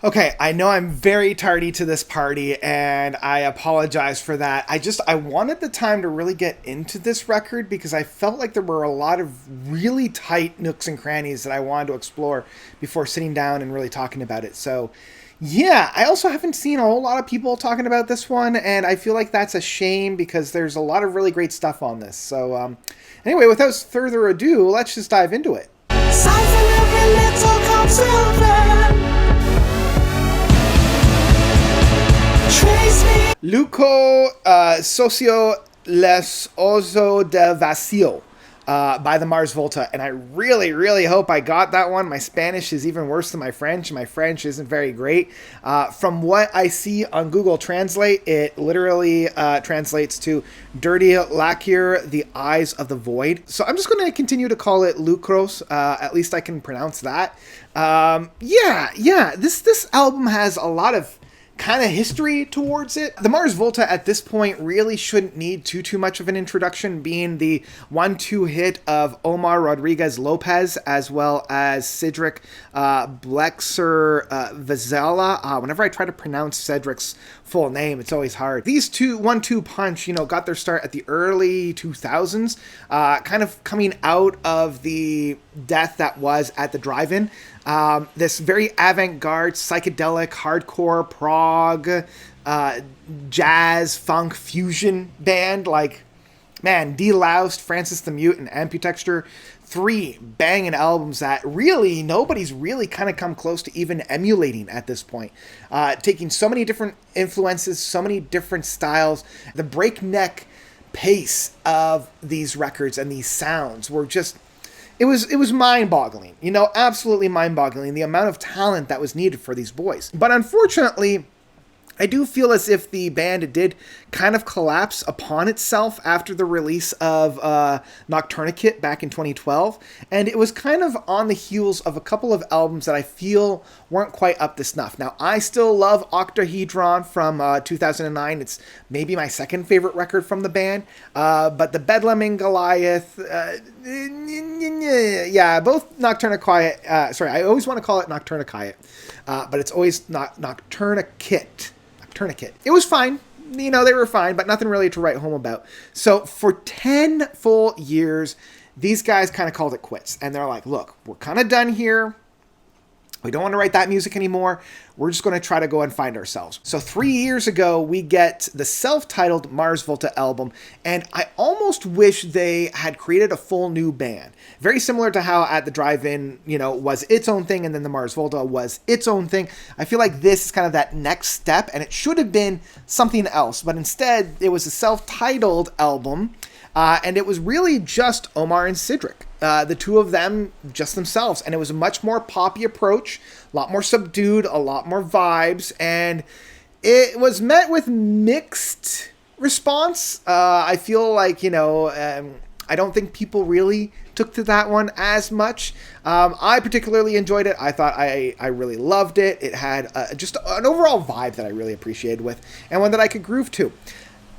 Okay, I know I'm very tardy to this party and I apologize for that. I wanted the time to really get into this record because I felt like there were a lot of really tight nooks and crannies that I wanted to explore before sitting down and really talking about it. So, yeah, I also haven't seen a whole lot of people talking about this one, and I feel like that's a shame because there's a lot of really great stuff on this. So, anyway, without further ado, let's just dive into it. Lucro, sucio, ojos vacio, by the Mars Volta, and I really, really hope I got that one. My Spanish is even worse than my French. My French isn't very great. From what I see on Google Translate, it literally translates to dirty lacquer, the eyes of the void. So I'm just going to continue to call it Lucros. At least I can pronounce that. This album has a lot of kind of history towards it. The Mars Volta at this point really shouldn't need too much of an introduction, being the 1-2 hit of Omar Rodriguez Lopez as well as Cedric Blexer Vizela. Whenever I try to pronounce Cedric's full name, it's always hard. These 1-2 punch, got their start at the early 2000s, kind of coming out of the death that was at the drive-in. This very avant-garde, psychedelic, hardcore, prog, jazz, funk, fusion band. Like, man, Deloused, Francis the Mute, and Ambitexture. 3 banging albums that really nobody's really kind of come close to even emulating at this point. Taking so many different influences, so many different styles. The breakneck pace of these records and these sounds were just... It was mind-boggling, absolutely mind-boggling, the amount of talent that was needed for these boys. But unfortunately, I do feel as if the band did kind of collapse upon itself after the release of Nocturnicate back in 2012, and it was kind of on the heels of a couple of albums that I feel weren't quite up to snuff. Now, I still love Octahedron from 2009. It's maybe my second favorite record from the band, but the Bedlam and Goliath, both Nocturnicate, I always want to call it Nocturnicate, but it's always not Nocturnicate. It was fine. They were fine, but nothing really to write home about. So for 10 full years, these guys kind of called it quits. And they're like, look, we're kind of done here. We don't want to write that music anymore. We're just going to try to go and find ourselves. So 3 years ago, we get the self-titled Mars Volta album, and I almost wish they had created a full new band. Very similar to how At the Drive-In, was its own thing, and then the Mars Volta was its own thing. I feel like this is kind of that next step, and it should have been something else, but instead, it was a self-titled album, and it was really just Omar and Cedric. The two of them just themselves, and it was a much more poppy approach, a lot more subdued, a lot more vibes, and it was met with mixed response. I feel like, I don't think people really took to that one as much. I particularly enjoyed it. I thought I really loved it. It had just an overall vibe that I really appreciated with, and one that I could groove to.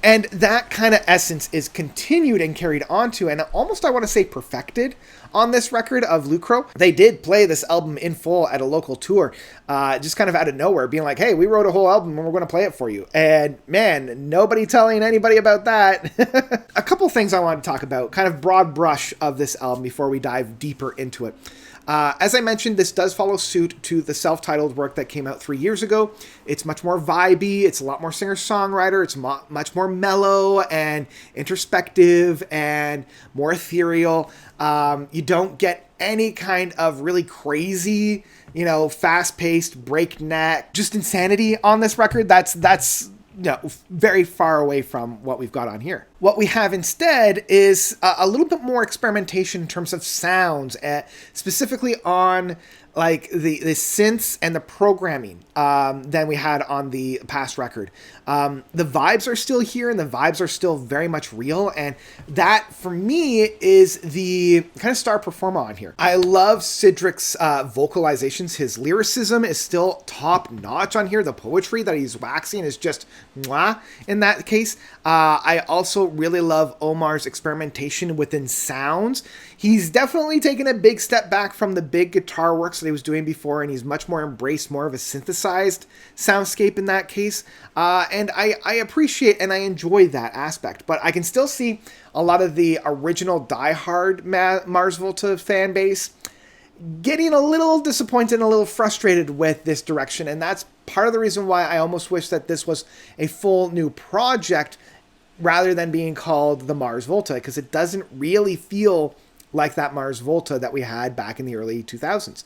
And that kind of essence is continued and carried onto, and almost I want to say perfected, on this record of Lucro. They did play this album in full at a local tour, just kind of out of nowhere, being like, hey, we wrote a whole album and we're going to play it for you. And man, nobody telling anybody about that. A couple things I want to talk about, kind of broad brush of this album before we dive deeper into it. As I mentioned, this does follow suit to the self-titled work that came out 3 years ago. It's much more vibey. It's a lot more singer-songwriter. It's much more mellow and introspective and more ethereal. You don't get any kind of really crazy, fast-paced, breakneck, just insanity on this record. That's very far away from what we've got on here. What we have instead is a little bit more experimentation in terms of sounds, specifically on like the synths and the programming than we had on the past record. The vibes are still here, and the vibes are still very much real, and that for me is the kind of star performer on here. I love Cedric's vocalizations. His lyricism is still top notch on here. The poetry that he's waxing is just mwah in that case. I also really love Omar's experimentation within sounds. He's definitely taken a big step back from the big guitar works that he was doing before, and he's much more embraced more of a synthesized soundscape in that case. And I appreciate and I enjoy that aspect, but I can still see a lot of the original diehard Mars Volta fan base getting a little disappointed and a little frustrated with this direction. And that's part of the reason why I almost wish that this was a full new project rather than being called the Mars Volta, because it doesn't really feel like that Mars Volta that we had back in the early 2000s.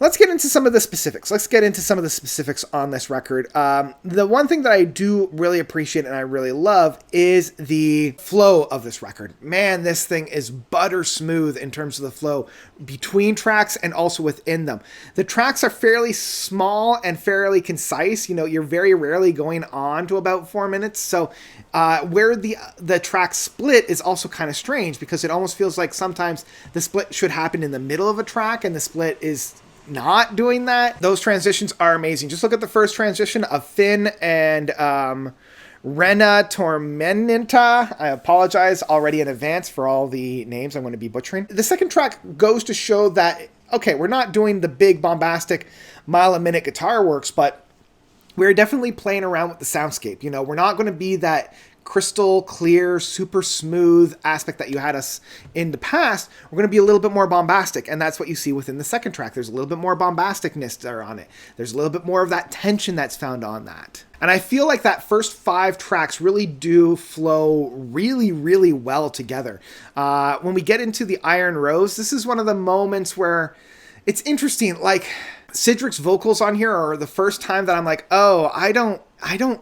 Let's get into some of the specifics. Let's get into some of the specifics on this record. The one thing that I do really appreciate and I really love is the flow of this record. Man, this thing is butter smooth in terms of the flow between tracks and also within them. The tracks are fairly small and fairly concise. You know, you're very rarely going on to about 4 minutes. So where the track split is also kind of strange, because it almost feels like sometimes the split should happen in the middle of a track and the split is not doing that. Those transitions are amazing. Just look at the first transition of Finn and Rena Tormenta. I apologize already in advance for all the names I'm going to be butchering. The second track goes to show that, okay, we're not doing the big bombastic mile-a-minute guitar works, but we're definitely playing around with the soundscape. You know, we're not going to be that crystal clear, super smooth aspect that you had us in the past. We're going to be a little bit more bombastic, and that's what you see within the second track. There's a little bit more bombasticness there on it. There's a little bit more of that tension that's found on that. And I feel like that first 5 tracks really do flow really, really well together. When we get into the Iron Rose, this is one of the moments where it's interesting. Like, Cedric's vocals on here are the first time that I'm like, oh, I don't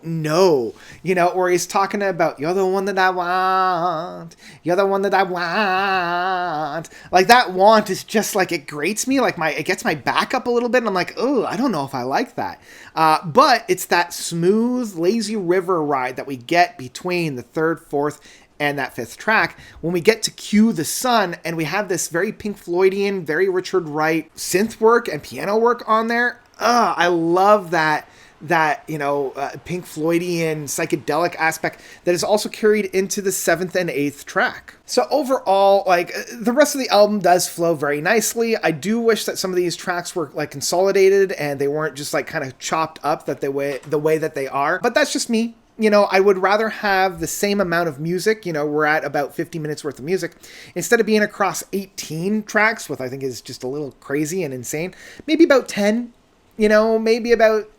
know, you know, or he's talking about, you're the one that I want, you're the one that I want. Like, that want is just like, it grates me, like it gets my back up a little bit, and I'm like, oh, I don't know if I like that. But it's that smooth, lazy river ride that we get between the third, fourth, and that 5th track, when we get to Cue the Sun, and we have this very Pink Floydian, very Richard Wright synth work and piano work on there. I love that Pink Floydian psychedelic aspect that is also carried into the 7th and 8th track. So overall, like, the rest of the album does flow very nicely. I do wish that some of these tracks were like consolidated and they weren't just like kind of chopped up the way that they are, but that's just me. You know, I would rather have the same amount of music. You know, we're at about 50 minutes worth of music. Instead of being across 18 tracks, which I think is just a little crazy and insane, maybe about 10, you know, maybe about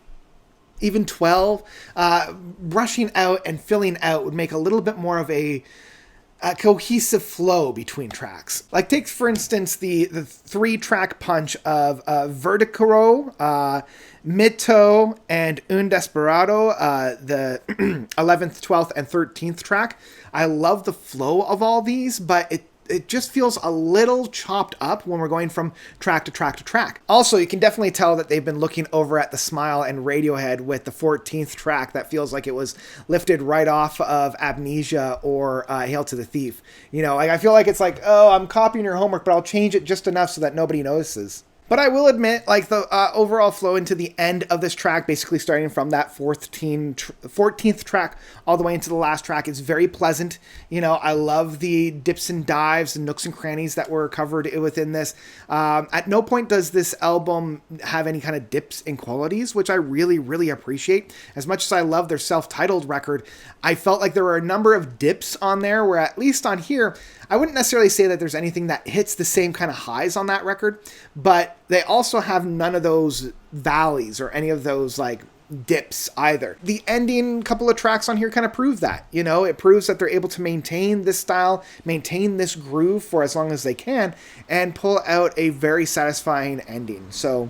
even 12. Rushing out and filling out would make a little bit more of a cohesive flow between tracks. Like, take, for instance, the 3-track punch of Verticaro, Mito, and Un Desperado, the 11th, 12th, and 13th track. I love the flow of all these, but it just feels a little chopped up when we're going from track to track to track. Also, you can definitely tell that they've been looking over at the Smile and Radiohead with the 14th track that feels like it was lifted right off of Amnesia or Hail to the Thief. You know, like, I feel like it's like, oh, I'm copying your homework, but I'll change it just enough so that nobody notices. But I will admit, like, the overall flow into the end of this track, basically starting from that 14th track all the way into the last track, is very pleasant. You know, I love the dips and dives and nooks and crannies that were covered within this. At no point does this album have any kind of dips in qualities, which I really, really appreciate. As much as I love their self-titled record, I felt like there were a number of dips on there where, at least on here, I wouldn't necessarily say that there's anything that hits the same kind of highs on that record, but they also have none of those valleys or any of those like dips either. The ending couple of tracks on here kind of prove that. You know, it proves that they're able to maintain this style, maintain this groove for as long as they can, and pull out a very satisfying ending. So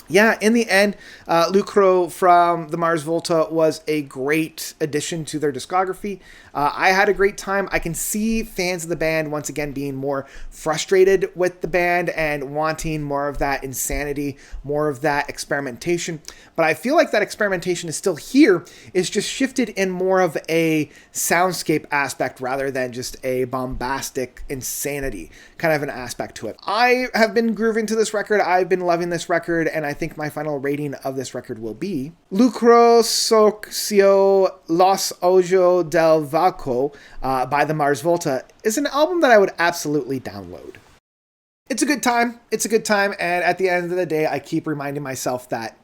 yeah, in the end, Lucro from the Mars Volta was a great addition to their discography. I had a great time. I can see fans of the band once again being more frustrated with the band and wanting more of that insanity, more of that experimentation. But I feel like that experimentation is still here. It's just shifted in more of a soundscape aspect rather than just a bombastic insanity kind of an aspect to it. I have been grooving to this record. I've been loving this record, and I think my final rating of this record will be Lucro, sucio, los ojos vacio by the Mars Volta is an album that I would absolutely download. It's a good time. It's a good time. And at the end of the day, I keep reminding myself that,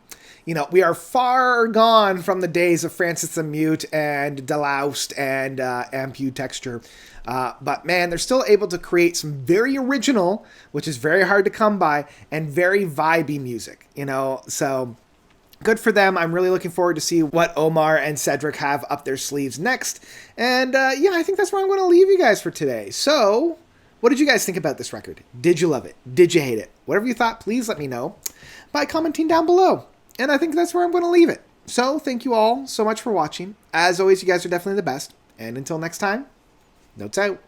we are far gone from the days of Francis the Mute and Deloused and Amputexture. But man, they're still able to create some very original, which is very hard to come by, and very vibey music, so good for them. I'm really looking forward to see what Omar and Cedric have up their sleeves next. And I think that's where I'm going to leave you guys for today. So what did you guys think about this record? Did you love it? Did you hate it? Whatever you thought, please let me know by commenting down below. And I think that's where I'm going to leave it. So thank you all so much for watching. As always, you guys are definitely the best. And until next time, notes out.